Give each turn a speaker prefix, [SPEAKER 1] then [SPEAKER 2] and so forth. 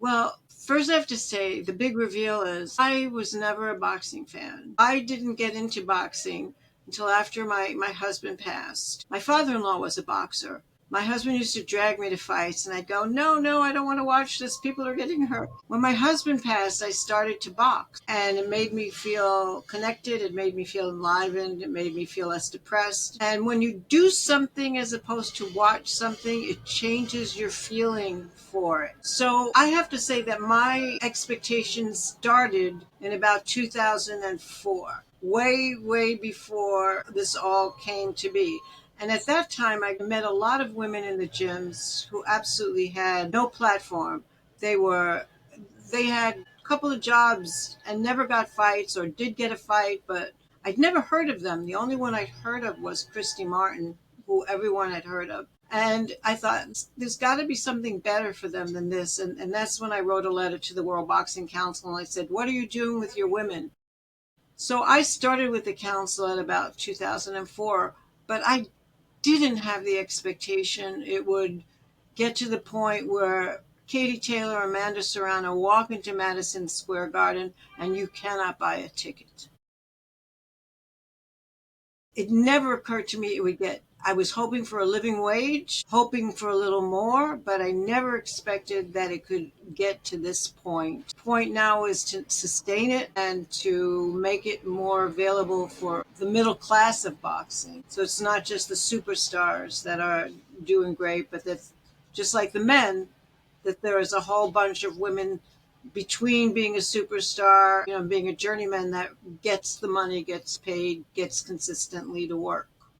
[SPEAKER 1] Well, first I have to say the big reveal is I was never a boxing fan. I didn't get into boxing until after my husband passed. My father-in-law was a boxer. My husband used to drag me to fights, and I'd go, no, no, I don't want to watch this. People are getting hurt. When my husband passed, I started to box, and it made me feel connected. It made me feel enlivened. It made me feel less depressed. And when you do something as opposed to watch something, it changes your feeling for it. So I have to say that my expectations started in about 2004, way, way before this all came to be. And at that time, I met a lot of women in the gyms who absolutely had no platform. They were, they had a couple of jobs and never got fights or did get a fight, but I'd never heard of them. The only one I'd heard of was Christy Martin, who everyone had heard of. And I thought, there's got to be something better for them than this. And that's when I wrote a letter to the World Boxing Council and I said, what are you doing with your women? So I started with the council at about 2004, but I didn't have the expectation it would get to the point where Katie Taylor or Amanda Serrano walk into Madison Square Garden and you cannot buy a ticket. It never occurred to me it would get, I was hoping for a living wage, hoping for a little more, but I never expected that it could get to this point. The point now is to sustain it and to make it more available for the middle class of boxing. So it's not just the superstars that are doing great, but that just like the men, that there is a whole bunch of women between being a superstar, being a journeyman that gets the money, gets paid, gets consistently to work.